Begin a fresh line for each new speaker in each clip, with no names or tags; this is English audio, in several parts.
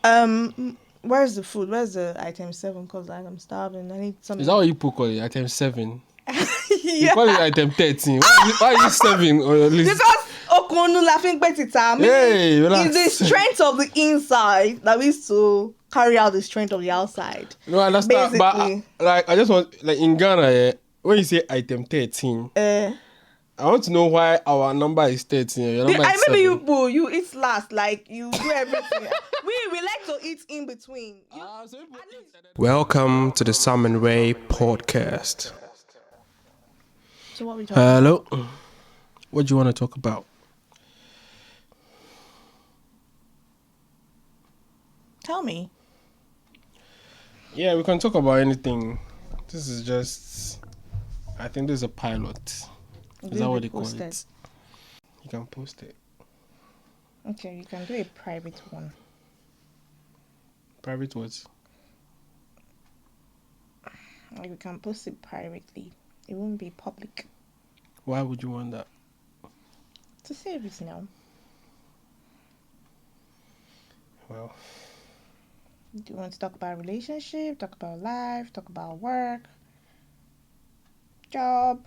Where's the food? Where's the item 7? Because like, I'm starving. I need something.
Is that what you call it? Item 7. You
Yeah.
call it item 13. Why are you 7 on your list?
Because Okonu laughing betita.
Hey, relax.
It's the strength of the inside that needs to carry out the strength of the outside.
No, I understand. But
Basically.
I just want, like in Ghana, when you say item 13, I want to know why our number is 13. Your number is 7.
You eat last, like you do everything. we like to eat in between.
Welcome to the Sam and Ray podcast.
So what we talking
Hello. What do you want to talk about?
Tell me.
Yeah, we can talk about anything. This is just, I think this is a pilot. Is that what they call it? You can post it.
Okay, you can do a private one.
Private words.
Like we can post it privately. It won't be public.
Why would you want that?
To save it now.
Well,
Do you want to talk about relationship, talk about life, talk about work, job?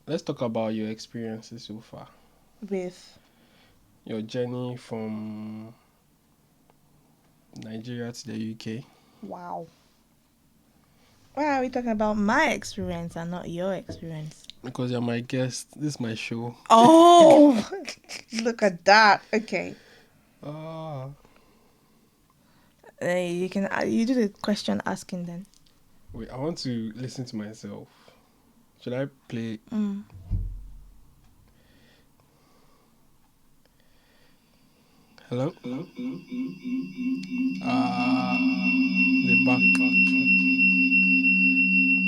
Let's talk about your experiences so far.
With
Your journey from Nigeria to the UK.
wow. Why are we talking about my experience and not your experience?
Because you're my guest. This is my show.
Oh, look at that. Okay. You can you do the question asking then.
Wait, I want to listen to myself. Should I play? Hello? The back.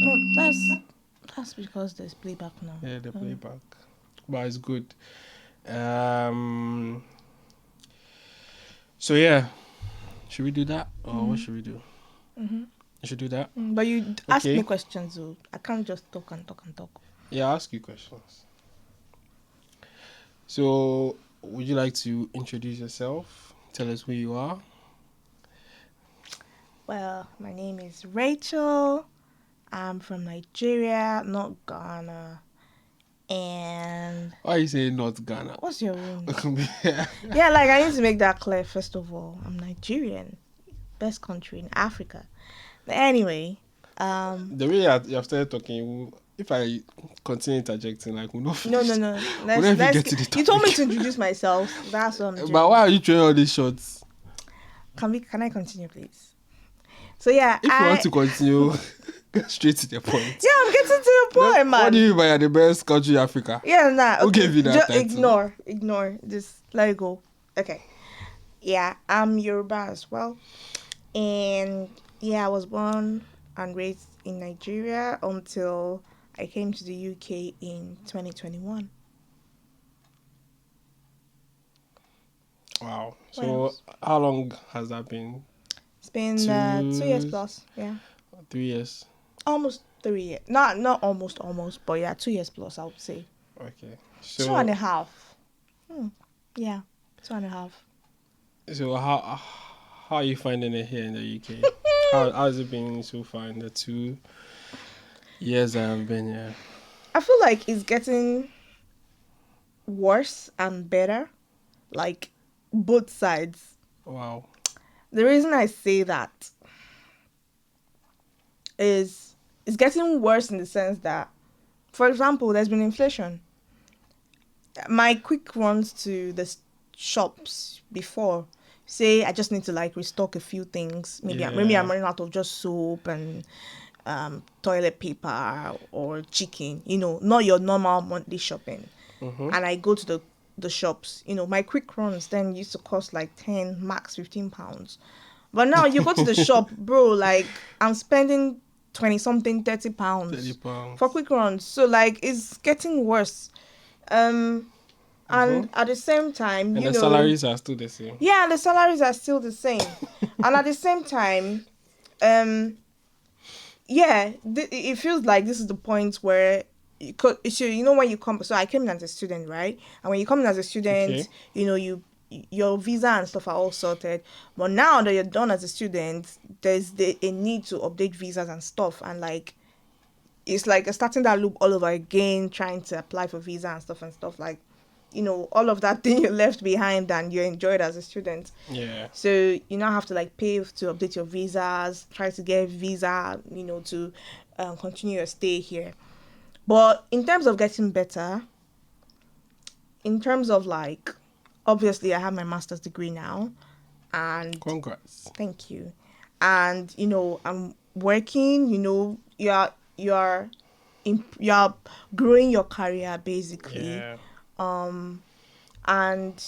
No, that's because there's playback now.
Yeah, the playback. But it's good. So yeah. Should we do that? Or what should we do? You should do that?
But you ask
Okay.
me questions though. I can't just talk and talk and talk.
Yeah, I'll ask you questions. So, would you like to introduce yourself? Tell us who you are.
Well, my name is Rachel. I'm from Nigeria, not Ghana. And
Why are you saying not Ghana?
what's your own?
Yeah.
Yeah, like I need to make that clear first of all. I'm Nigerian. Best country in Africa. But anyway,
The way you have started talking, if I continue interjecting, like, we'll not
no.
finish. We'll never get to the
You told me
topic.
to introduce myself. That's what I'm doing.
But why are you throwing all these shots?
Can I continue, please? So yeah,
If you want to continue, get straight to the point.
Yeah, I'm getting to the point, man.
What do you mean by you're the best country in Africa?
Yeah, nah.
Who
Okay.
gave you that
Just
title?
ignore. Just let it go. Okay. Yeah, I'm Yoruba as well. And yeah, I was born and raised in Nigeria until I came to the UK in 2021.
Wow.
What
So,
else?
how long has that been?
It's been 2 years plus. Yeah.
3 years.
Almost 3 years. Not almost, but yeah, 2 years plus, I would say.
Okay. So,
2.5. Yeah, 2.5.
So how are you finding it here in the UK? how has it been so far in the 2 years I have been here?
I feel like it's getting worse and better, like both sides.
Wow.
The reason I say that is it's getting worse in the sense that, for example, there's been inflation. My quick runs to the shops before, say I just need to like restock a few things. Maybe I'm running out of just soap and toilet paper or chicken. Not your normal monthly shopping. And I go to the shops. My quick runs then used to cost like 10, max £15. But now you go to the shop, bro. Like I'm spending 20 something, £30
£30
for quick runs. So like it's getting worse. And at the same time,
and the salaries are still the same.
Yeah, the salaries are still the same. And at the same time, it feels like this is the point where so you know when you come, so I came in as a student, right? And when you come in as a
Okay.
student, you know your visa and stuff are all sorted. But now that you're done as a student, there's a need to update visas and stuff, and like it's like starting that loop all over again, trying to apply for visa and stuff like, all of that thing you left behind and you enjoyed as a student.
Yeah.
So you now have to like pay to update your visas, try to get visa, to continue your stay here. But in terms of getting better, in terms of like, obviously I have my master's degree now, and
Congrats.
thank you. And I'm working. You're you're growing your career basically,
Yeah.
and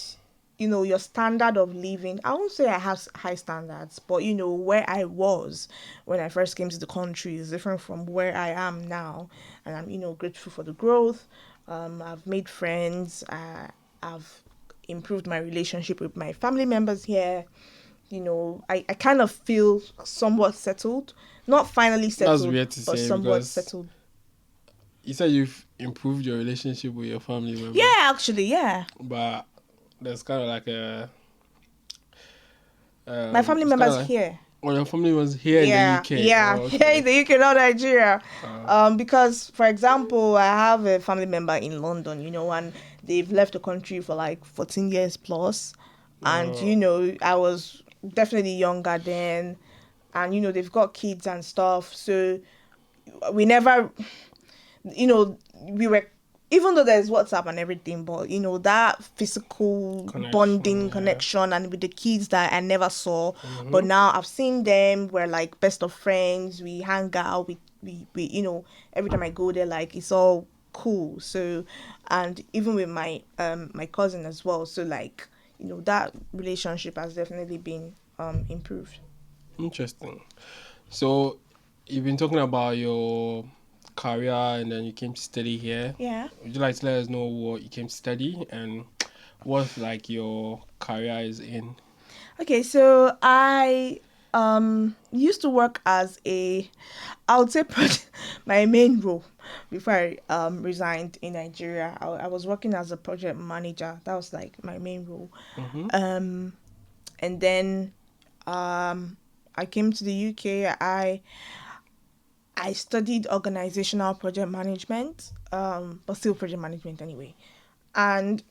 your standard of living. I won't say I have high standards, but where I was when I first came to the country is different from where I am now, and I'm grateful for the growth. I've made friends. I've improved my relationship with my family members here. I kind of feel somewhat settled, not finally
That's
settled,
weird to
but
say
somewhat
because
settled.
you said you've improved your relationship with your family
Yeah,
members,
actually, yeah.
but there's kind of like a
My family
it's kind of
members
like
here.
oh your family was here in the
Yeah,
UK.
yeah.
Oh,
Here in
okay.
the UK, not Nigeria.
Uh,
Because for example, I have a family member in London, and they've left the country for like 14 years plus. And
uh,
I was definitely younger then, and they've got kids and stuff. So we never, we were, even though there's WhatsApp and everything, but that physical
connection.
bonding
Yeah.
connection and with the kids that I never saw. But
Mm-hmm.
now I've seen them. We're like best of friends. We hang out. We every time I go there, like it's all cool. So, and even with my cousin as well. So like that relationship has definitely been improved.
Interesting. So you've been talking about your career and then you came to study here.
Yeah.
Would you like to let us know what you came to study and what like your career is in?
Okay, so I used to work as I would say my main role before I resigned in Nigeria. I was working as a project manager. That was like my main role.
Mm-hmm.
Um and then I came to the UK. I studied organizational project management, but still project management anyway. And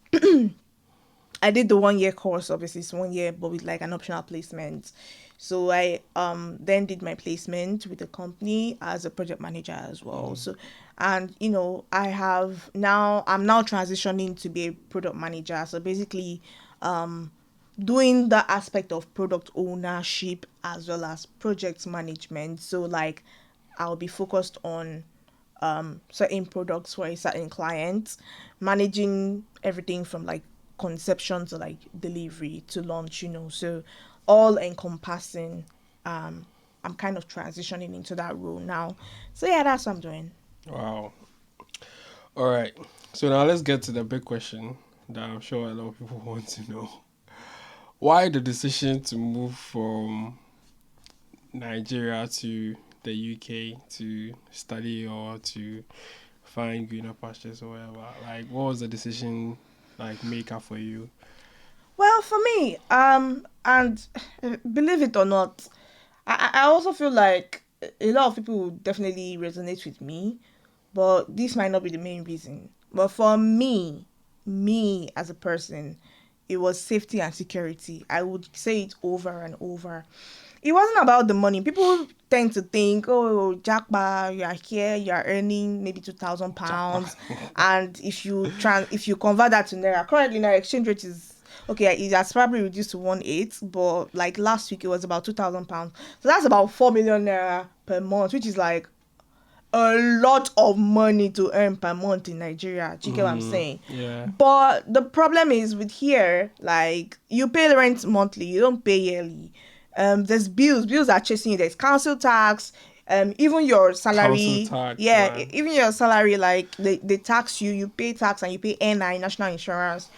I did the 1 year course, obviously it's 1 year, but with like an optional placement. So I then did my placement with the company as a project manager as well.
Mm.
So, and I'm now transitioning to be a product manager. So basically, doing the aspect of product ownership as well as project management. So like, I'll be focused on certain products for a certain client, managing everything from like conception to like delivery to launch, so all encompassing. I'm kind of transitioning into that role now. So yeah, that's what I'm doing.
Wow. All right. So now let's get to the big question that I'm sure a lot of people want to know. Why the decision to move from Nigeria to the UK to study or to find greener pastures or whatever? Like, what was the decision like maker for you?
Well, for me, and believe it or not, I also feel like a lot of people will definitely resonate with me, but this might not be the main reason. But for me as a person, it was safety and security. I would say it over and over. It wasn't about the money. People tend to think, oh, Jackba, you are here, you are earning maybe
Jackpot.
£2,000, and if you convert that to naira, currently naira exchange rate is okay. It has probably reduced to 1.8, but like last week it was about £2,000. So that's about 4 million naira per month, which is like a lot of money to earn per month in Nigeria. Do you get what I'm saying?
Yeah.
But the problem is with here, like you pay the rent monthly, you don't pay yearly. There's bills are chasing you. There's council tax, even your
Council
salary.
tax,
Yeah,
man.
even your salary, like they tax you. You pay tax and you pay NI, national insurance.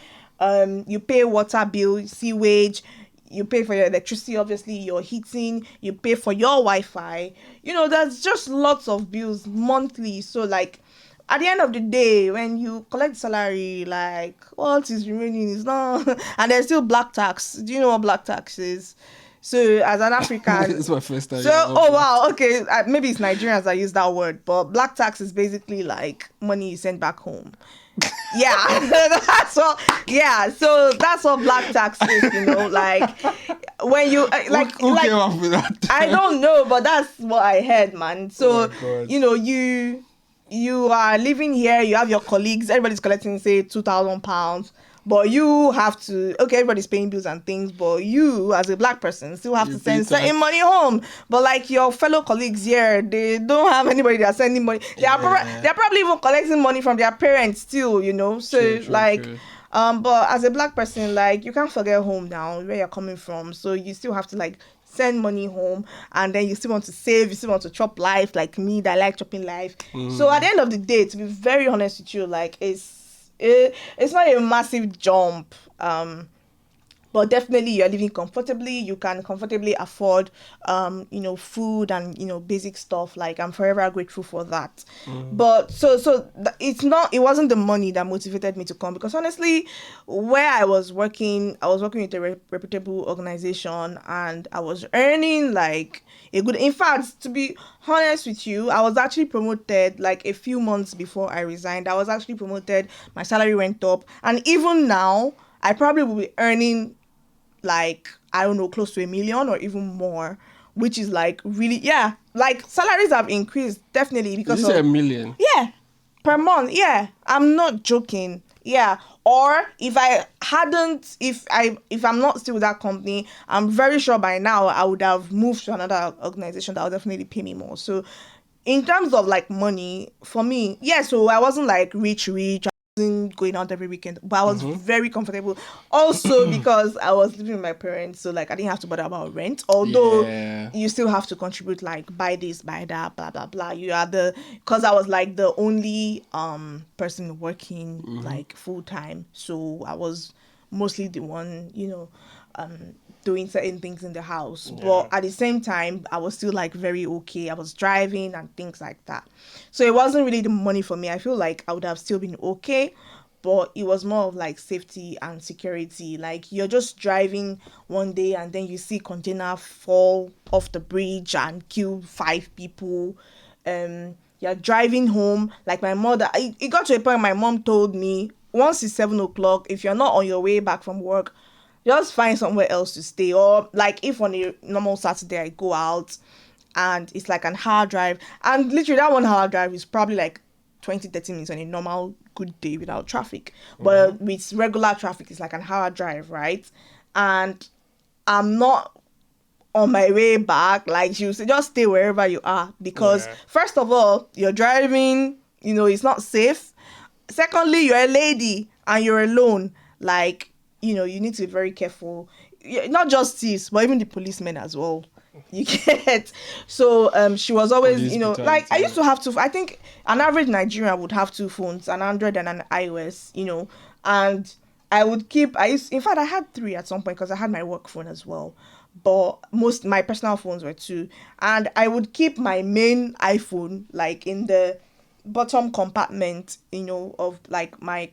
You pay water bill, sewage. You pay for your electricity, obviously, your heating. You pay for your Wi-Fi. There's just lots of bills monthly. So like, at the end of the day, when you collect salary, like what is remaining is not, and there's still black tax. Do you know what black tax is? So as an African,
It's my first time.
so oh wow, okay, maybe it's Nigerians that use that word, but black tax is basically like money you send back home. Yeah, that's what. Yeah, so that's what black tax is. Like when you
Who came up with that?
I don't know, but that's what I heard, man. So
Oh my God.
you are living here, you have your colleagues, everybody's collecting say £2,000, but you have to, okay, everybody's paying bills and things, but you as a black person still have
You
to
pay
send certain
tax.
money home. But like your fellow colleagues here, they don't have anybody that's sending money.
Yeah.
They're probably even collecting money from their parents still, so
True.
but as a black person, like you can't forget home now, where you're coming from, so you still have to like send money home, and then you still want to save, you still want to chop life, like me that I like chopping life. So at the end of the day, to be very honest with you, like it's not a massive jump, but definitely you're living comfortably, you can comfortably afford food and basic stuff. Like I'm forever grateful for that. But it wasn't the money that motivated me to come, because honestly, where I was working with a reputable organization, and I was earning like a good, in fact, to be honest with you, I was actually promoted like a few months before I resigned. I was actually promoted, my salary went up, and even now I probably will be earning like, I don't know, close to 1 million or even more, which is like really, yeah, like salaries have increased definitely
Did
because
you say
of,
$1 million?
yeah, per month. Yeah, I'm not joking. Yeah. Or if I'm not still with that company, I'm very sure by now I would have moved to another organization that would definitely pay me more. So in terms of like money, for me, yeah, so I wasn't like rich. I wasn't going out every weekend, but I was very comfortable. Also because I was living with my parents, so like I didn't have to bother about rent. Although
Yeah.
you still have to contribute, like buy this, buy that, blah blah blah. Because I was like the only person working like full time, so I was mostly the one, doing certain things in the house.
Yeah.
But at the same time, I was still like very okay. I was driving and things like that. So it wasn't really the money for me. I feel like I would have still been okay, but it was more of like safety and security. Like you're just driving one day and then you see container fall off the bridge and kill 5 people. You're driving home. Like my mother, it got to a point my mom told me, once it's 7 o'clock, if you're not on your way back from work, just find somewhere else to stay. Or like if on a normal Saturday I go out and it's like an hour drive, and literally that 1 hour drive is probably like 20-30 minutes on a normal good day without traffic. But with regular traffic, it's like an hour drive, right? And I'm not on my way back. Like she would say, just stay wherever you are, because
Yeah.
first of all, you're driving, it's not safe. Secondly, you're a lady and you're alone. Like, you need to be very careful. Not just thieves, but even the policemen as well. You get. So she was always,
Police
like I
brutality.
used to have to. I think an average Nigerian would have two phones, an Android and an iOS. And I would keep. In fact, I had three at some point because I had my work phone as well. But most my personal phones were two, and I would keep my main iPhone like in the bottom compartment, of like my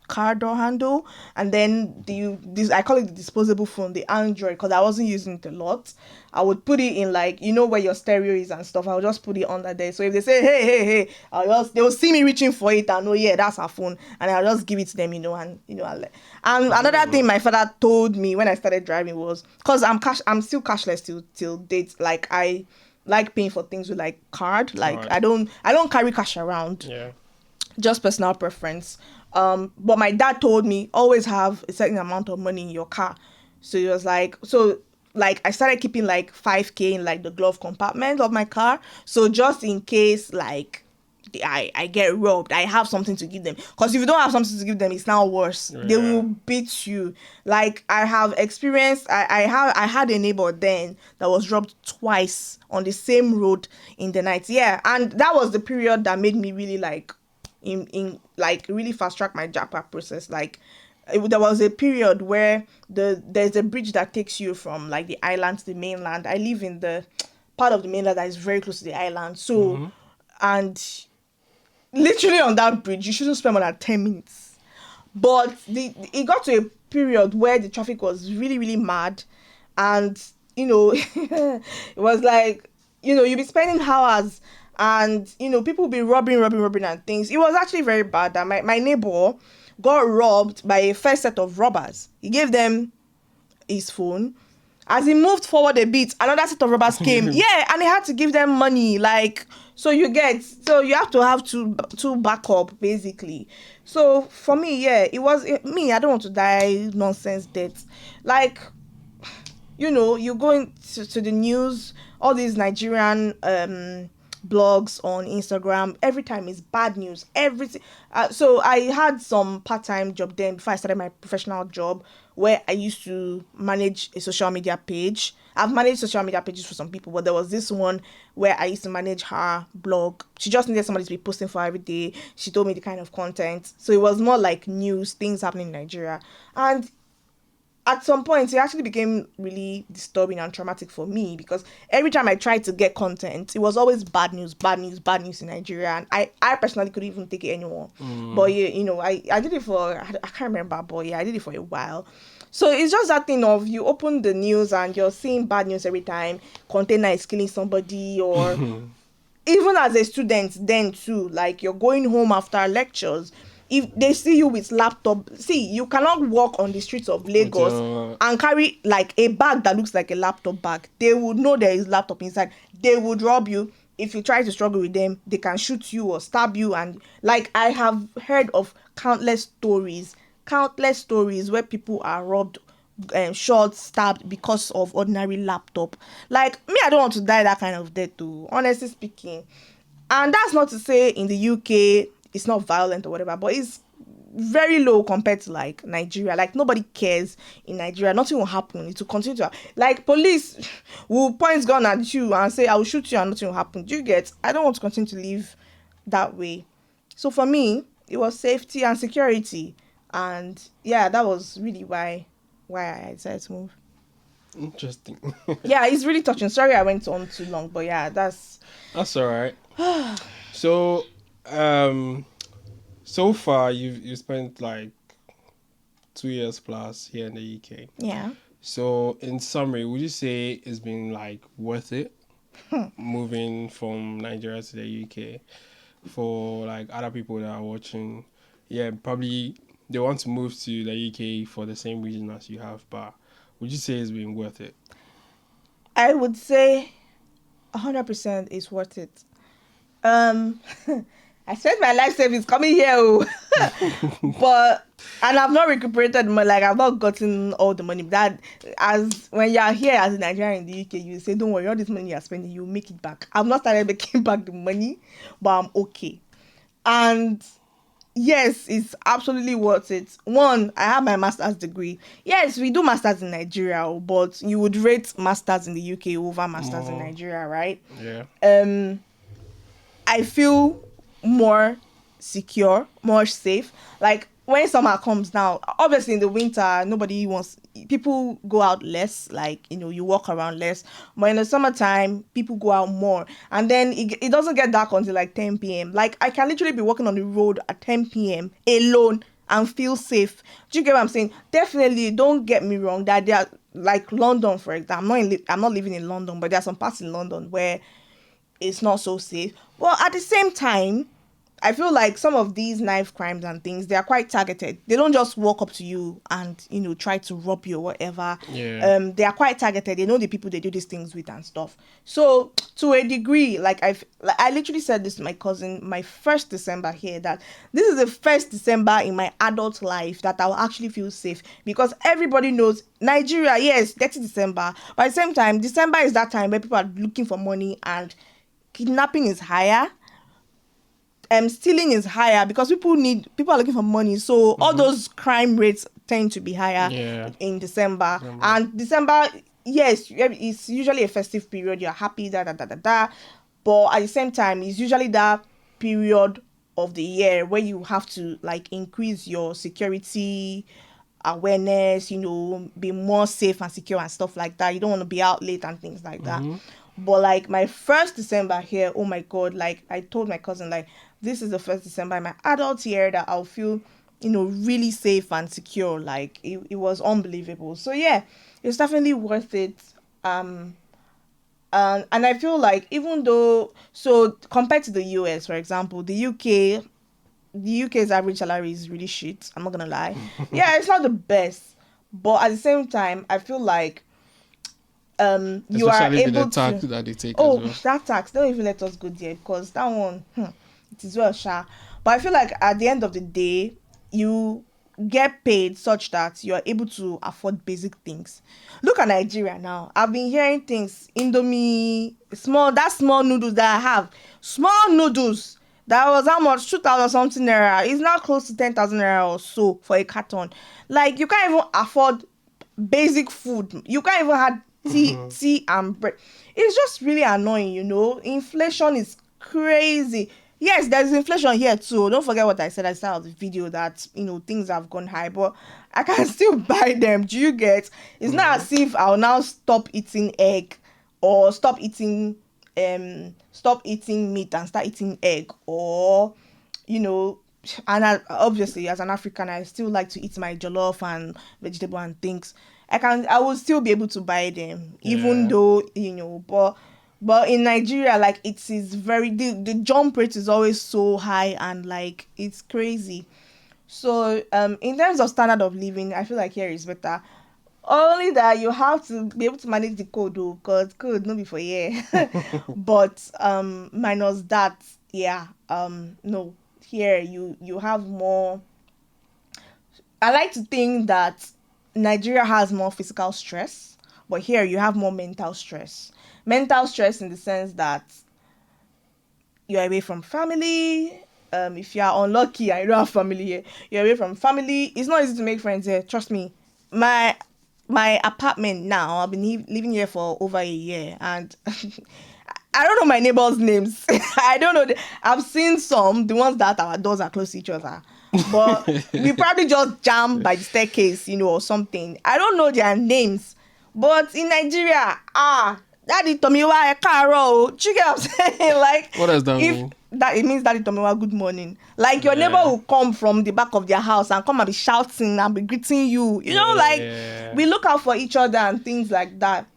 car door handle, and then this, I call it the disposable phone, the Android, because I wasn't using it a lot. I would put it in like, where your stereo is and stuff. I would just put it under there. So if they say hey, they will see me reaching for it and know, yeah, that's her phone, and I'll just give it to them, and another thing my father told me when I started driving was, because I'm still cashless till date. Like I like paying for things with like card. Like
Card.
I don't carry cash around,
Yeah.
just personal preference. But my dad told me always have a certain amount of money in your car. So he was like, I started keeping like 5K in like the glove compartment of my car. So just in case like I get robbed, I have something to give them. Because if you don't have something to give them, it's now worse. They
Yeah.
will beat you. Like I have experienced, I had a neighbor then that was robbed twice on the same road in the night. Yeah, and that was the period that made me really like in like really fast track my jackpot process. Like there was a period where there's a bridge that takes you from like the island to the mainland. I live in the part of the mainland that is very close to the island. So and literally on that bridge, you shouldn't spend more than 10 minutes. But it got to a period where the traffic was really, really mad. And, it was like, you'd be spending hours and, people would be robbing and things. It was actually very bad that my neighbor got robbed by a first set of robbers. He gave them his phone. As he moved forward a bit, another set of robbers came. Yeah, and he had to give them money. Like, so you have to have two backup, basically. So for me, yeah, me. I don't want to die nonsense death. Like, you go into the news, all these Nigerian blogs on Instagram, every time is bad news. Everything. So I had some part-time job then before I started my professional job, where I used to manage a social media page. I've managed social media pages for some people, but there was this one where I used to manage her blog. She just needed somebody to be posting for every day. She told me the kind of content. So it was more like news, things happening in Nigeria. And at some point, it actually became really disturbing and traumatic for me, because every time I tried to get content, it was always bad news in Nigeria. And I personally couldn't even take it anymore. But, I did it for, I can't remember, but yeah, I did it for a while. So it's just that thing of you open the news and you're seeing bad news every time. Container is killing somebody, or even as a student then too, like you're going home after lectures, if they see you with laptop, you cannot walk on the streets of Lagos and carry like a bag that looks like a laptop bag. They would know there is laptop inside. They would rob you. If you try to struggle with them, they can shoot you or stab you. And like, I have heard of countless stories where people are robbed, shot, stabbed because of ordinary laptop. Like me, I don't want to die that kind of death too, honestly speaking. And that's not to say in the UK it's not violent or whatever, but it's very low compared to like Nigeria. Like nobody cares in Nigeria. Nothing will happen. It will continue to, like, police will point gun at you and say I will shoot you and nothing will happen. Do you get? I don't want to continue to live that way. So for me, it was safety and security. And yeah, that was really why I decided to move.
Interesting.
Yeah, it's really touching. Sorry I went on too long, but yeah, that's
all right. So so far you spent like 2 years plus here in the UK.
Yeah.
So in summary, would you say it's been like worth it moving from Nigeria to the UK? For like other people that are watching, yeah, probably they want to move to the UK for the same reason as you have, but would you say it's been worth it?
I would say 100% is worth it. I spent my life savings coming here, but I've not recuperated money. Like, I've not gotten all the money. That, as when you're here as a Nigerian in the UK, you say, don't worry, all this money you're spending, you make it back. I've not started making back the money, but I'm okay. And yes, it's absolutely worth it. One, I have my master's degree. Yes, we do masters in Nigeria, but you would rate masters in the UK over masters in Nigeria, right?
Yeah.
I feel more secure, more safe. Like, when summer comes now, obviously in the winter, people go out less, like, you walk around less. But in the summertime, people go out more. And then it doesn't get dark until like 10 p.m. Like, I can literally be walking on the road at 10 p.m. alone and feel safe. Do you get what I'm saying? Definitely, don't get me wrong, that there are, like London, for example. I'm not living in London, but there are some parts in London where it's not so safe. Well, at the same time, I feel like some of these knife crimes and things, they are quite targeted. They don't just walk up to you and, try to rob you or whatever.
Yeah.
They are quite targeted. They know the people they do these things with and stuff. So to a degree, I literally said this to my cousin, my first December here, that this is the first December in my adult life that I'll actually feel safe, because everybody knows Nigeria, yes, 30 December. But at the same time, December is that time where people are looking for money and kidnapping is higher. Stealing is higher because people are looking for money, so all those crime rates tend to be higher in December. And December, yes, it's usually a festive period. You're happy, but at the same time, it's usually that period of the year where you have to like increase your security awareness, be more safe and secure and stuff like that. You don't want to be out late and things like that. But like my first December here, oh my God, like I told my cousin, like this is the first December in my adult year that I'll feel, really safe and secure. Like it was unbelievable. So yeah, it's definitely worth it. Um, and I feel like even though, so compared to the US, for example, the UK's average salary is really shit. I'm not gonna lie. Yeah, it's not the best, but at the same time, I feel like you are
Especially with the
able
tax
to.
that they take as
Oh,
well.
that tax! Don't even let us go there because that one, it is well, sha. But I feel like at the end of the day, you get paid such that you are able to afford basic things. Look at Nigeria now. I've been hearing things. Indomie, small noodles that I have, small noodles. That was how much? 2,000 something naira. It's now close to 10,000 naira or so for a carton. Like you can't even afford basic food. You can't even have tea and bread. It's just really annoying, Inflation is crazy. Yes, there's inflation here too. Don't forget what I said at the start of the video that things have gone high, but I can still buy them. Do you get? It's not as if I'll now stop eating egg or stop eating meat and start eating egg, or you know and obviously as an African I still like to eat my jollof and vegetable and things. I will still be able to buy them even
Yeah.
though but in Nigeria, like, it is the jump rate is always so high, and like it's crazy. So in terms of standard of living, I feel like here is better. Only that you have to be able to manage the code, though, because code no be for yeah. But minus that, yeah, no, here you have more. I like to think that Nigeria has more physical stress, but here you have more mental stress. Mental stress in the sense that you're away from family. If you are unlucky and you don't have family here, you're away from family. It's not easy to make friends here. Trust me. My apartment now, I've been living here for over a year, and I don't know my neighbors' names. I don't know. I've seen the ones that our doors are close to each other. But we probably just jam by the staircase, or something. I don't know their names. But in Nigeria, Daddy Tomiwa Ekaro. You get what I'm saying? Like,
What does that
if
mean?
that it means Daddy Tomiwa, good morning. Like, your neighbor will come from the back of their house and come and be shouting and be greeting you. Like,
Yeah.
we look out for each other and things like that,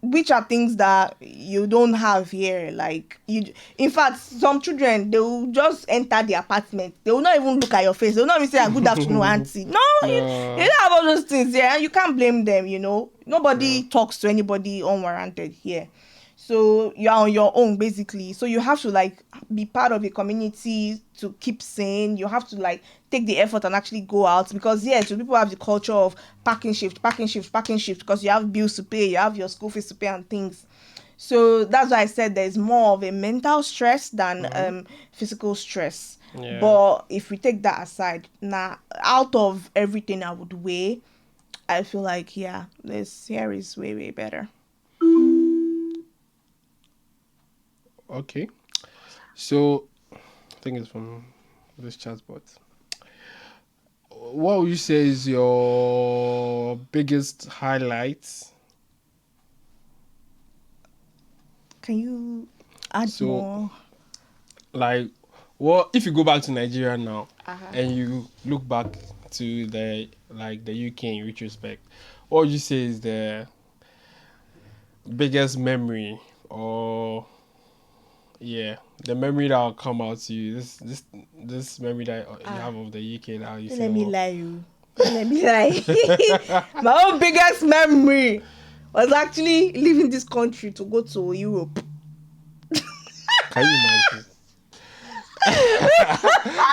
which are things that you don't have here. Like, in fact, some children, they will just enter the apartment, they will not even look at your face, they will not even say good afternoon auntie. No, you
No.
don't have all those things here, and you can't blame them. Nobody
No.
talks to anybody unwarranted here. So you're on your own basically. So you have to like be part of a community to keep sane. You have to like take the effort and actually go out, because yes, people have the culture of packing shift, because you have bills to pay, you have your school fees to pay and things. So that's why I said there's more of a mental stress than physical stress.
Yeah.
But if we take that aside, now out of everything I would weigh, I feel like this here is way way better.
Okay. So, I think it's from this chatbot. What would you say is your biggest highlights?
Can you add
So,
more?
like, what if you go back to Nigeria now
Uh-huh.
and you look back to the UK in retrospect? What would you say is the biggest memory, or the memory that will come out to you? This memory that you have of the UK that you say,
Let me lie you. Let me lie. My own biggest memory was actually leaving this country to go to Europe.
can you imagine?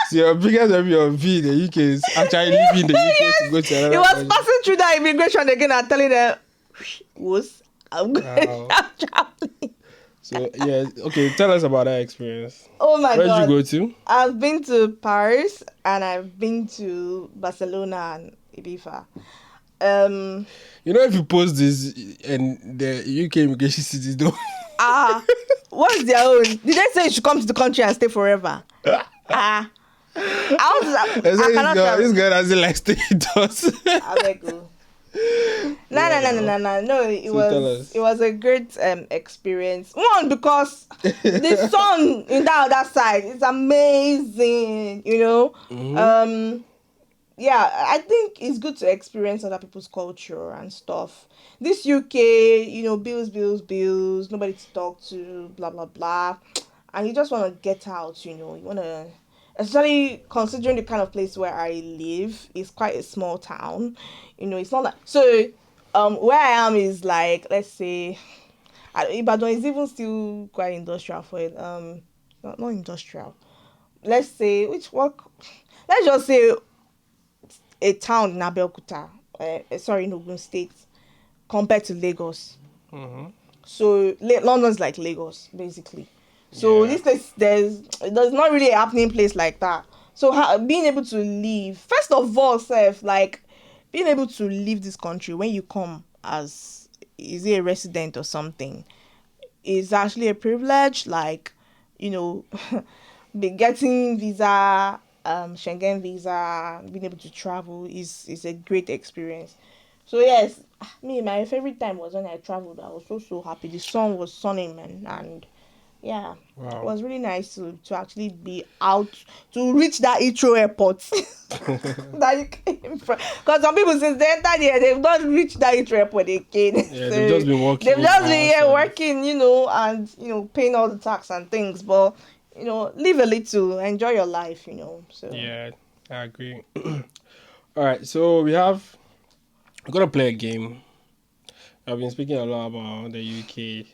So your biggest memory of being in the UK is actually leaving the UK to go to another
It was
country.
passing through that immigration again and telling them, I'm
Wow.
I'm traveling.
So okay, tell us about that experience.
Oh my
Where
god.
did you go to?
I've been to Paris and I've been to Barcelona and Ibiza.
If you post this and the UK immigration cities don't.
What's their own? Did they say you should come to the country and stay forever? I
This
cannot
girl doesn't like stay indoors.
I beg you. No, no,
Yeah,
no, no,
now.
no, no. No, it
So tell
was
us.
it was a great experience. One, because the sun in that other side is amazing.
Mm-hmm.
Um, yeah, I think it's good to experience other people's culture and stuff. This UK, bills, bills, bills, nobody to talk to, blah blah blah, and you just want to get out. You want to, especially considering the kind of place where I live, it's quite a small town. It's not like so. Where I am is like, let's say, Ibadan is even still quite industrial for it. Not industrial. Let's say which work. Let's just say a town in Abeokuta, sorry, in Ogun State, compared to Lagos.
Mm-hmm.
So London's like Lagos, basically. So
Yeah.
this place, there's not really a happening place like that. So being able to leave, first of all, like being able to leave this country when you come as is it a resident or something is actually a privilege. Like, you know, be getting visa, Schengen visa, being able to travel is a great experience. So yes, my favorite time was when I traveled. I was so happy. The sun was sunning, man, and yeah, it
Wow.
was really nice to actually be out to reach that Heathrow airport that you came from. Because some people since they entered here, they've not reached that Heathrow airport again.
Yeah,
So
they've just been
they've
walking
just been here
outside.
working, and paying all the tax and things. But live a little, enjoy your life, So
Yeah, I agree. All right, so we're gonna play a game. I've been speaking a lot about the UK,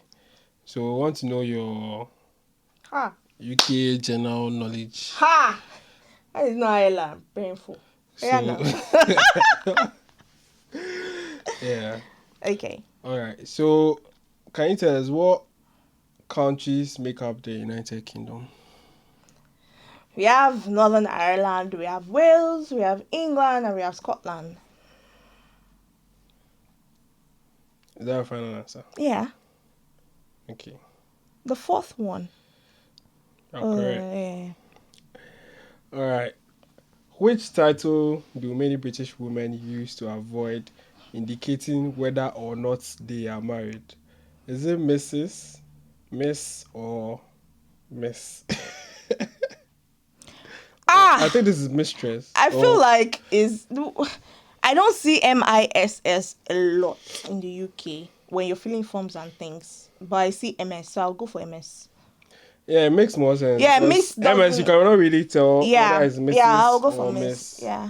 so we want to know your
ha
UK general knowledge.
ha. That is not Ireland. Painful. Yeah,
So,
no.
yeah.
Okay.
All right. So, can you tell us what countries make up the United Kingdom?
We have Northern Ireland, we have Wales, we have England, and we have Scotland.
Is that a final answer?
Yeah.
Okay.
The fourth one.
Oh, correct.
Yeah.
All right. Which title do many British women use to avoid indicating whether or not they are married? Is it Mrs., Miss, or Miss? I
Ah,
think this is mistress.
I feel
Or
like I don't see MISS a lot in the UK when you're filling forms and things, but I see MS, so I'll go for MS.
yeah, it makes more sense
Yeah,
because
Miss
MS you
doesn't.
cannot really tell whether
Yeah,
it's
yeah, I'll
Mrs.
go for
or
Miss.
Miss.
Yeah.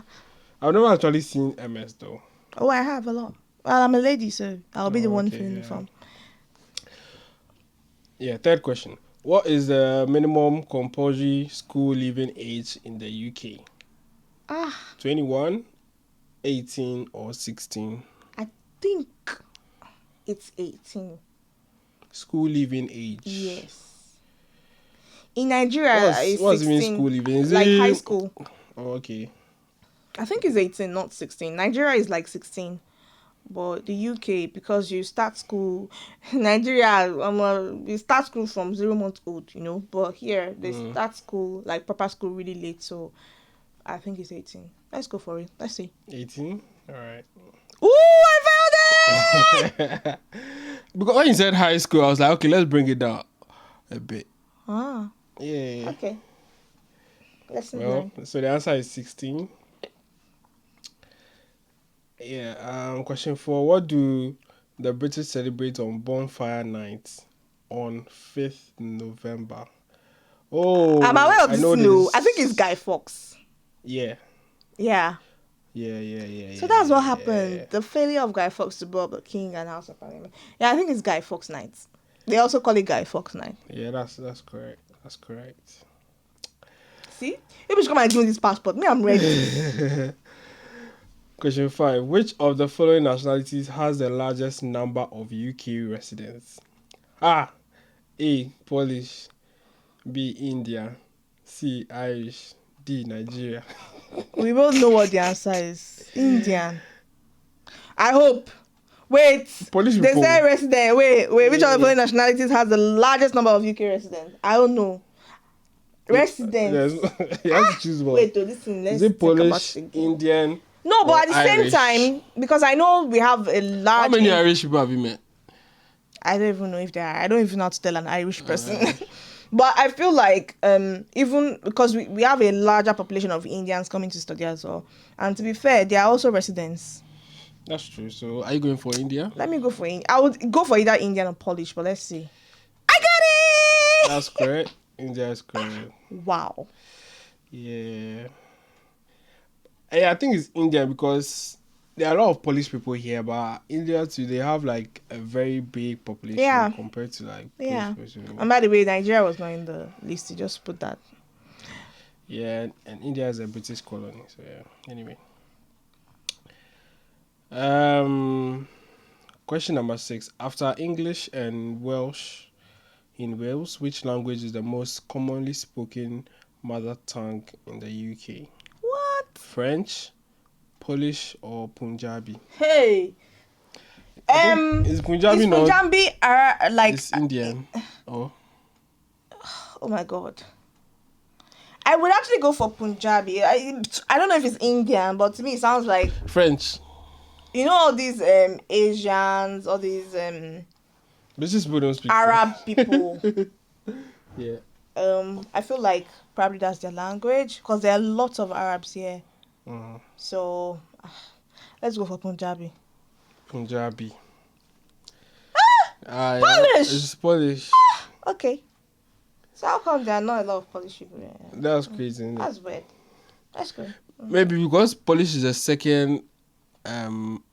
I've never actually seen MS though.
Oh, I have a lot. Well, I'm a lady, so I'll be the
Oh,
one
okay,
filling the
yeah.
form.
Yeah, third question. What is the minimum compulsory school leaving age in the UK?
Ah,
21, 18, or 16?
I think it's 18.
School leaving age.
Yes. In Nigeria, it's
What's it mean school
16,
leaving? Is
like high
it
school.
oh, okay.
I think it's 18, not 16. Nigeria is like 16. But the UK, because you start school, Nigeria, you start school from 0 months old, But here, they
Mm,
start school, like proper school, really late. So I think it's 18. Let's go for it. Let's see.
18? Alright.
Ooh, I found it!
Because when you said high school, I was like, okay, let's bring it down a bit.
Ah,
Yeah.
okay. Lesson
Well,
learned.
so the answer is 16. Yeah. Question 4. What do the British celebrate on Bonfire Night on 5th November?
I'm
Oh,
aware of
I
this.
know
No, I think it's
this.
Guy Fawkes.
Yeah.
Yeah.
Yeah.
So that's what
Yeah.
happened. The failure of Guy Fawkes to blow up the King and House of Parliament. Yeah, I think it's Guy Fawkes Night. They also call it Guy Fawkes Night.
Yeah, that's correct. That's correct.
See? Maybe you should come and give me this passport. Me, I'm ready.
Question 5. Which of the following nationalities has the largest number of UK residents? A. Polish. B. India. C. Irish. D. Nigeria.
We both know what the answer is. Indian. I hope. Wait.
Polish
They
people.
say resident. Wait. Which of the
Yeah.
following nationalities has the largest number of UK residents? I don't know. Residents.
Yes, you have to choose one.
Wait, this thing,
Is
let's
it
think about
Polish,
it again.
Indian,
No, but
Or
at the same
Irish?
time, because I know we have a large.
How many Irish people have you met?
I don't even know if they are. I don't even know how to tell an Irish person. But I feel like even because we have a larger population of Indians coming to study as well. And to be fair, they are also residents.
That's true. So, are you going for India?
Let me go for I would go for either Indian or Polish, but let's see. I got it!
That's correct. India is correct.
Wow.
Yeah. Yeah, I think it's India because there are a lot of Polish people here, but India too, they have like a very big population
Yeah.
compared to like
Yeah.
Polish people.
And by the way, Nigeria was not in the list. You just put that.
Yeah, and India is a British colony. So yeah. Anyway. Question number 6. After English and Welsh in Wales, which language is the most commonly spoken mother tongue in the UK?
What?
French, Polish, or Punjabi?
Hey.
Is Punjabi
Is
not?
Punjabi like?
It's Indian. Oh,
Oh my god. I would actually go for Punjabi. I don't know if it's Indian, but to me it sounds like,
French.
you know, all these Asians, all these
British people don't speak
Arab people.
Yeah.
I feel like probably that's their language because there are lots of Arabs here. So let's go for Punjabi.
Punjabi.
Polish!
It's Polish.
Okay. So how come there are not a lot of Polish people here?
That's crazy, isn't it?
That's weird. That's good.
Maybe because Polish is the second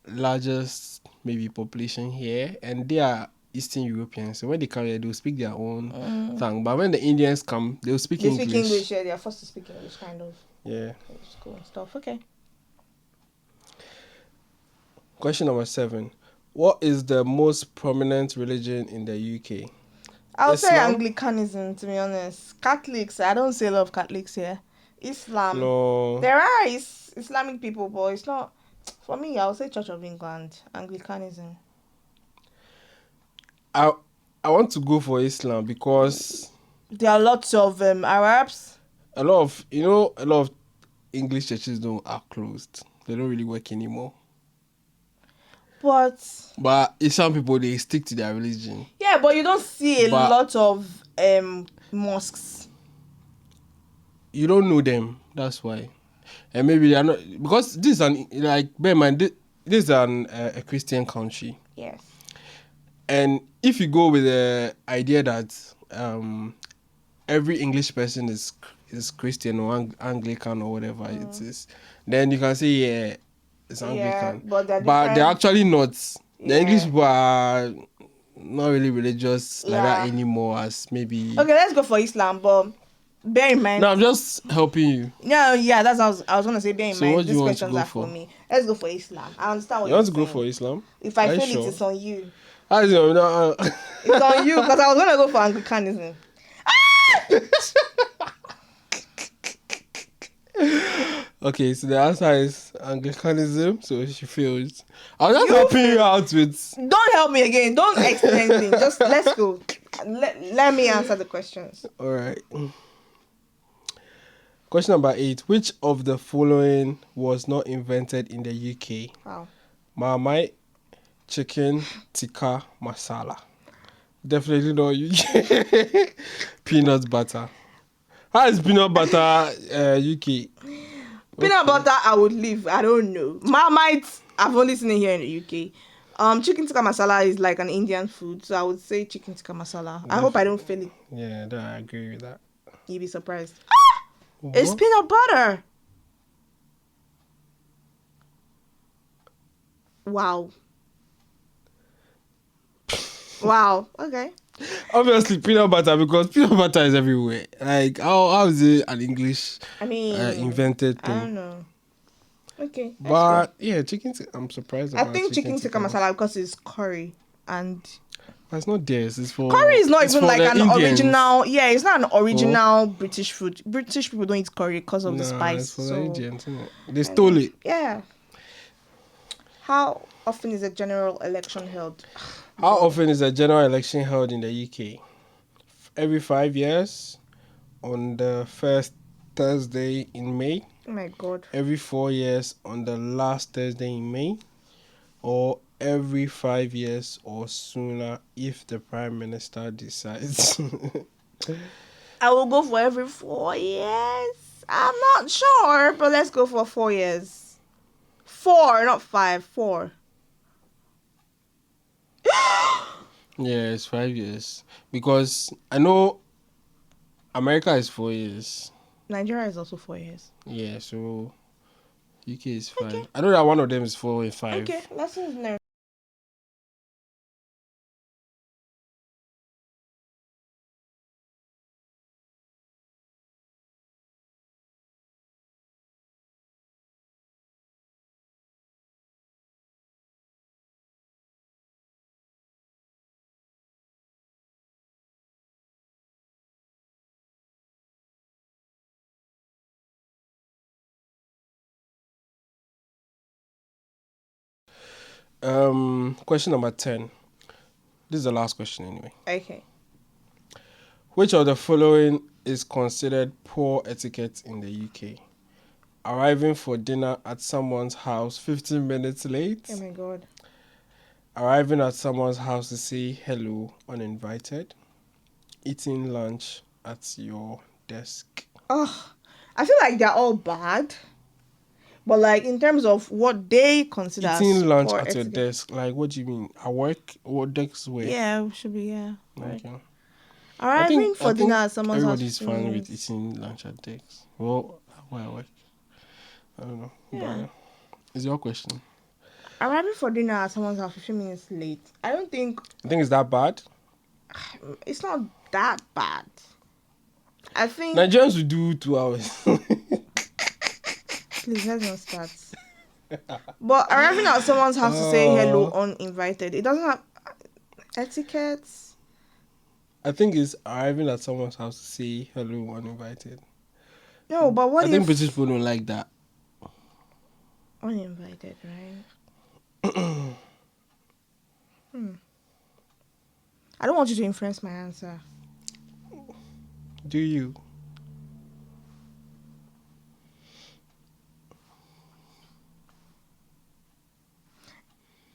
largest maybe population here, and they are Eastern Europeans. So when they come here, they'll speak their own tongue. But when the Indians come, they'll speak
They
English.
speak English, yeah. They are forced to speak English, kind of.
Yeah.
School and stuff. Okay.
Question number 7. What is the most prominent religion in the UK?
I'll say
Islam?
Anglicanism, to be honest. Catholics, I don't see a lot of Catholics here. Islam.
No.
There are Islamic people, but it's not. For me, I'll say Church of England, Anglicanism.
I want to go for Islam because
There are lots of Arabs.
a lot of English churches are closed. They don't really work anymore.
But
Islam people, they stick to their religion.
yeah, but you don't see a
But-
lot of mosques.
You don't know them. That's why. And maybe they are not, because this is bear in mind, this is a Christian country.
Yes.
And if you go with the idea that every English person is Christian or Anglican or whatever it is, then you can say, yeah, it's Anglican.
but they're
But they're
different.
actually not. The
Yeah.
English people are not really religious like that
Yeah.
anymore as maybe...
Okay, let's go for Islam, but bear in mind.
No, I'm just helping you.
Yeah, that's what I was gonna say. Bear in
So
mind,
what do
these
you want to
questions
go
are
for?
me. Let's go for Islam. I understand what
You want to
you're
go
saying.
for Islam?
If I
Are you
feel
sure?
it, it's on you.
How is it?
It's on you because I was gonna go for Anglicanism.
Okay, so the answer is Anglicanism, so she fails. I was just helping you out with...
Don't help me again. Don't explain anything. Just let's go. Let me answer the questions.
Alright. Question number 8. Which of the following was not invented in the UK?
Wow.
Marmite, chicken, tikka, masala. Definitely not UK. Peanut butter. How is peanut butter UK?
Peanut butter, I would leave. I don't know. Marmite, I've only seen it here in the UK. Chicken tikka masala is like an Indian food, so I would say chicken tikka masala. I hope I don't fail it.
Yeah, I agree with that.
You'd be surprised. It's
What?
peanut butter. Wow. Wow. Okay.
Obviously peanut butter, because peanut butter is everywhere. Like how is it an English
I mean,
invented
I don't
thing?
know. Okay. let's go.
But yeah, I'm surprised
I
about
think chicken tikka masala because it's curry and
But it's not theirs. It's for
curry is not
it's
even
for
like
the
an
Indians.
original. Yeah, it's not an original British food. British people don't eat curry because of the
Nah,
spice.
it's for
So
the Indians, isn't it? They stole it.
yeah. How often is a general election held?
How often is a general election held in the UK? Every 5 years, on the first Thursday in May,
Oh my God.
every 4 years on the last Thursday in May, or every 5 years or sooner if the Prime Minister decides.
I will go for every 4 years. I'm not sure, but let's go for 4 years. 4, not 5. 4.
Yeah, it's 5 years. Because I know America is 4 years.
Nigeria is also 4 years.
Yeah, so UK is
Okay.
5. I know that one of them is 4 and 5.
Okay, lessons learned.
Question number 10. This is the last question anyway.
Okay.
Which of the following is considered poor etiquette in the UK? Arriving for dinner at someone's house 15 minutes late.
Oh my God.
Arriving at someone's house to say hello uninvited. Eating lunch at your desk.
Oh, I feel like they're all bad. But like in terms of what they consider as
Eating lunch
poor
at your
etiquette.
desk. Like, what do you mean? At work? What desk work?
Yeah, it should be, yeah. Right.
Okay.
Arriving for dinner at someone's house.
Everybody's fine with eating lunch at desks. Well, where I work. I don't know.
Yeah.
But it's your question.
Arriving for dinner at someone's house 15 minutes late. I think
it's that bad.
it's not that bad. I think.
Nigerians will do 2 hours.
Please, let's not start. But arriving at someone's house to say hello uninvited, it doesn't have etiquette.
I think it's arriving at someone's house to say hello uninvited.
No, but what
I
if
think British people don't like that.
uninvited, right? I don't want you to influence my answer.
Do you?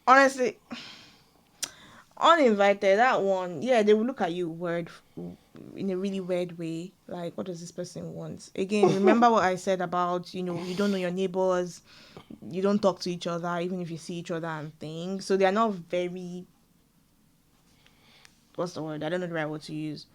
Honestly, uninvited, that one, yeah, they will look at you in a really weird way. Like, what does this person want? Again, remember what I said about, you don't know your neighbors, you don't talk to each other, even if you see each other and things. So they are not very, what's the word? I don't know the right word to use.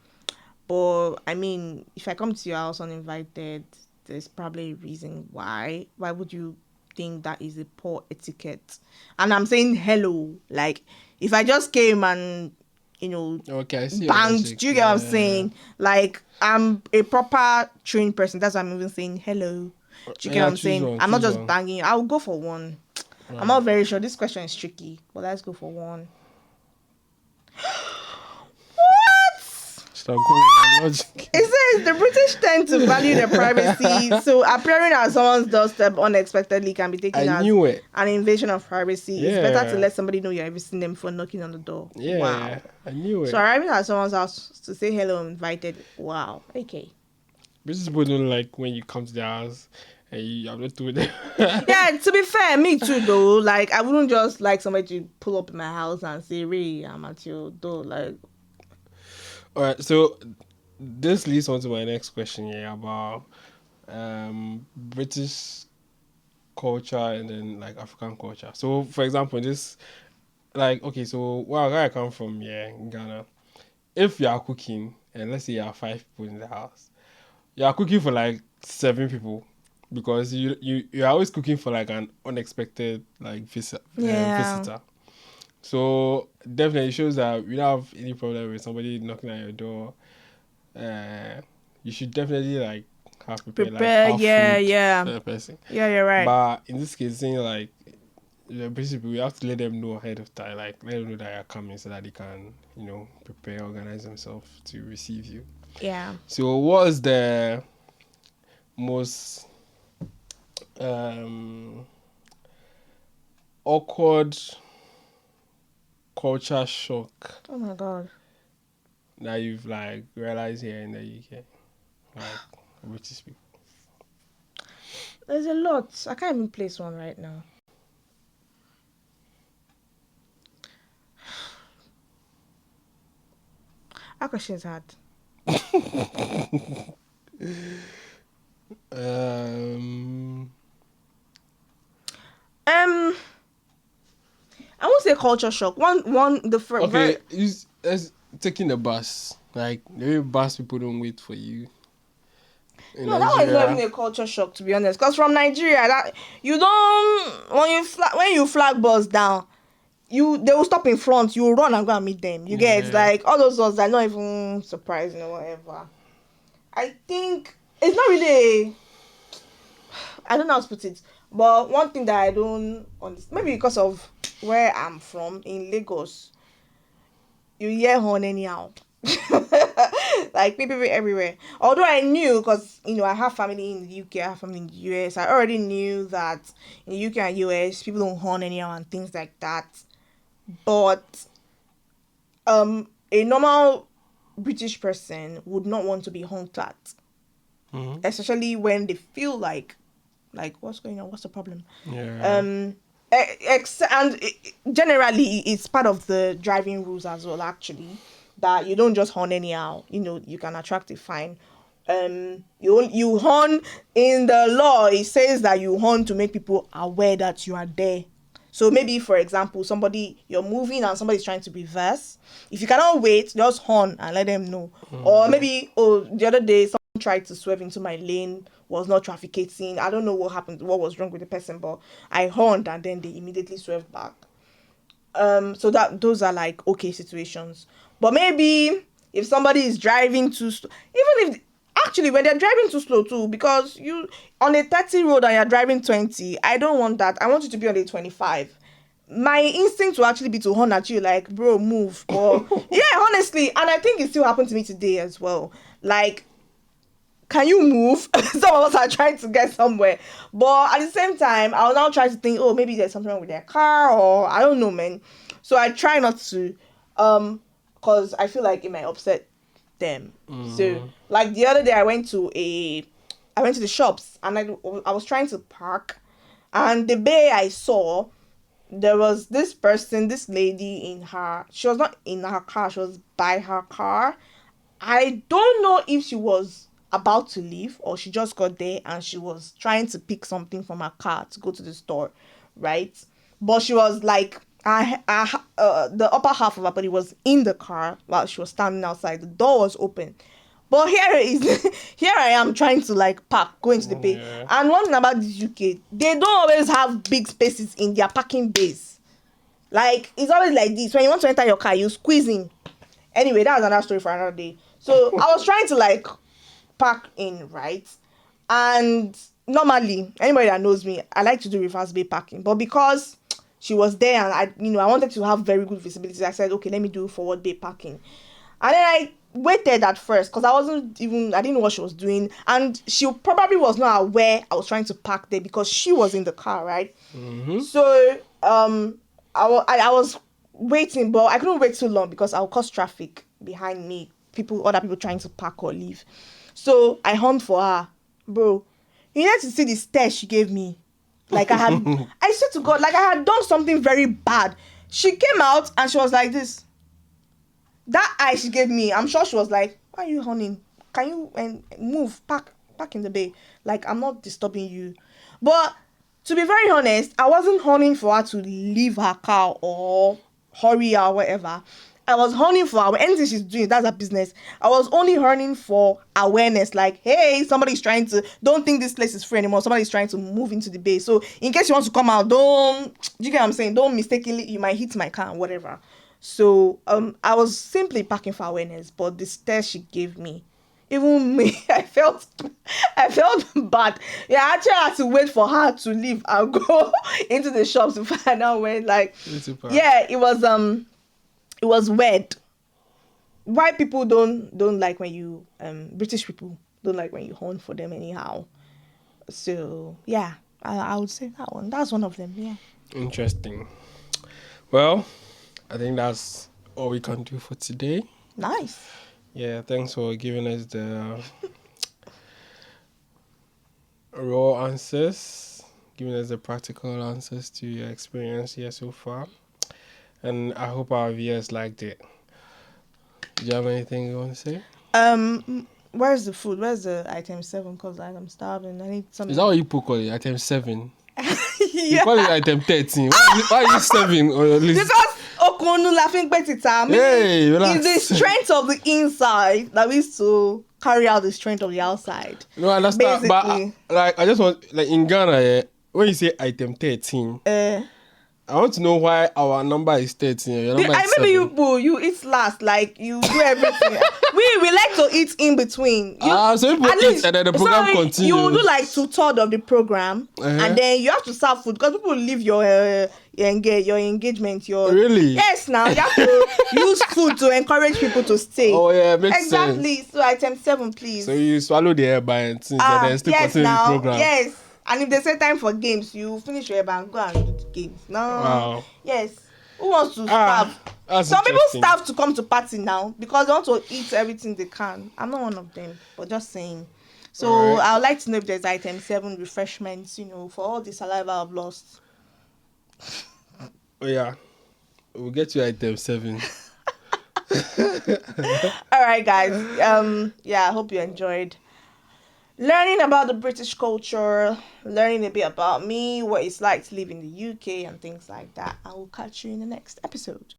But, I mean, if I come to your house uninvited, there's probably a reason why. Why would you think that is a poor etiquette? And I'm saying hello. Like, if I just came and,
Okay, I see.
banged, do you get what I'm saying? Like, I'm a proper trained person. That's why I'm even saying hello. Do you get what I'm saying? I'm not just banging you. I'll go for one. Right. I'm not very sure. This question is tricky, but let's go for one. It says the British tend to value their privacy, so appearing at someone's doorstep unexpectedly can be taken as an invasion of privacy. Yeah. It's better to let somebody know you're visiting them before knocking on the door.
Yeah, wow. I knew it.
So arriving at someone's house to say hello invited. Wow. Okay.
British people don't like when you come to their house and you have not told them.
Yeah, to be fair, me too though. Like, I wouldn't just like somebody to pull up in my house and say, "Ray, I'm at your door." Like.
All right, so this leads on to my next question here about British culture and then like African culture. So, for example, this, like, okay, so where I come from, in Ghana, if you are cooking and let's say you have 5 people in the house, you are cooking for like 7 people because you're always cooking for like an unexpected like visitor. So definitely shows that we don't have any problem with somebody knocking at your door. You should definitely like have prepared like half food for the person.
Yeah, you're right.
But in this case, saying like basically we have to let them know ahead of time, like let them know that you're coming so that they can, prepare, organize themselves to receive you.
Yeah.
So what is the most awkward culture shock?
Oh my God.
That you've like realized here in the UK, like British people?
There's a lot. I can't even place one right now. That question is hard.
Um,
I won't say culture shock. The very
okay, is taking the bus. Like the way bus people don't wait for you in
no, that one is not
Nigeria.
even a culture shock to be honest. Because from Nigeria, that you don't when you flag bus down, they will stop in front. You will run and go and meet them. You get
Yeah.
like all those ones are not even surprising or whatever. I think it's not really. I don't know how to put it, but one thing that I don't understand, maybe because of where I'm from in Lagos, you hear horn anyhow. Like people everywhere. Although I knew, because I have family in the UK, I have family in the US. I already knew that in the UK and US people don't horn anyhow and things like that. But a normal British person would not want to be honked at,
Mhm.
especially when they feel like what's going on, what's the problem.
Yeah.
Generally it's part of the driving rules as well, actually, that you don't just horn anyhow. You can attract a fine. You horn. In the law it says that you horn to make people aware that you are there. So maybe, for example, you're moving and somebody's trying to reverse. If you cannot wait, just horn and let them know. Or maybe, the other day someone tried to swerve into my lane, was not trafficating. I don't know what happened, what was wrong with the person, but I horned and then they immediately swerved back. So that those are like okay situations. But maybe if somebody is driving too slow, even if actually when they're driving too slow too, because you on a 30 road and you're driving 20, I don't want that. I want you to be on a 25. My instinct will actually be to horn at you like, bro, move. Or yeah, honestly, and I think it still happened to me today as well. Like, can you move? Some of us are trying to get somewhere. But at the same time, I'll now try to think, oh, maybe there's something wrong with their car, or I don't know, man. So I try not to, because I feel like it might upset them. So, like the other day, I went to the shops and I was trying to park, and the bay I saw, there was this person, this lady she was not in her car, she was by her car. I don't know if she was about to leave or she just got there and she was trying to pick something from her car to go to the store, right? But she was like, the upper half of her body was in the car while she was standing outside. The door was open. But here I am trying to like park, go into the bay.
Yeah.
And one thing about the UK, they don't always have big spaces in their parking bays. Like, it's always like this. When you want to enter your car, you squeeze in. Anyway, that's another story for another day. So I was trying to like park in, right? And normally, anybody that knows me, I like to do reverse bay parking. But because she was there and I wanted to have very good visibility, I said, okay, let me do forward bay parking. And then I waited at first because I didn't know what she was doing. And she probably was not aware I was trying to park there because she was in the car, right?
Mm-hmm.
So, I was waiting, but I couldn't wait too long because I'll cause traffic behind me. Other people trying to park or leave. So I horned for her, bro. You need to see the stare she gave me. Like I swear to God, like I had done something very bad. She came out and she was like this. That eye she gave me, I'm sure she was like, "Why are you horning? Can you move, park in the bay? Like I'm not disturbing you." But to be very honest, I wasn't horning for her to leave her car or hurry or whatever. I was horning for her. Anything she's doing, that's her business. I was only horning for awareness. Like, hey, somebody's trying to. Don't think this place is free anymore. Somebody's trying to move into the bay. So, in case you want to come out, don't. You get what I'm saying? Don't mistakenly. You might hit my car, whatever. So, I was simply parking for awareness. But the stare she gave me, even me, I felt bad. Yeah, I actually had to wait for her to leave and go into the shops to find out when, like, yeah, it was weird. White people don't like when you British people don't like when you horn for them anyhow. So yeah, I would say that one. That's one of them. Yeah.
Interesting. Well, I think that's all we can do for today.
Nice.
Yeah, thanks for giving us the raw answers, giving us the practical answers to your experience here so far. And I hope our viewers liked it. Do you have anything you want to say?
Where's the food? Where's the item 7? Because I'm starving. I need something.
Is that what you people call it? Item 7? You
Yeah.
call it item 13. Why are you 7 on your list?
Because Okonu laughing betita.
Hey, relax.
It's the strength of the inside that means to carry out the strength of the outside.
No, I understand. But
Basically.
I just want, like in Ghana, when you say item 13, I want to know why our number is 13. Your number is 7.
you eat last, like you do everything. we like to eat in between.
So people
at
eat
least-
and then the program continues.
You do like 2/3 of the program, and then you have to serve food because people leave your engagement.
Really?
Yes. Now you have to use food to encourage people to stay.
Oh yeah, makes sense.
Exactly. So item 7, please.
So you swallow the air by and things and then still
yes,
continue
now,
the program.
yes. And if they say time for games, you finish your and go and do the games. No.
Wow.
Yes. Who wants to starve?
That's
Some people
interesting.
starve to come to party now because they want to eat everything they can. I'm not one of them, but just saying. So
Alright.
I would like to know if there's item 7 refreshments, for all the saliva I've lost.
Oh yeah, we'll get you item 7.
All right, guys. I hope you enjoyed learning about the British culture, learning a bit about me, what it's like to live in the UK, and things like that. I will catch you in the next episode.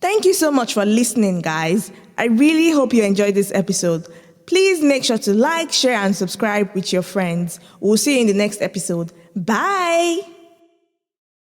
Thank you so much for listening, guys. I really hope you enjoyed this episode. Please make sure to like, share, and subscribe with your friends. We'll see you in the next episode. Bye.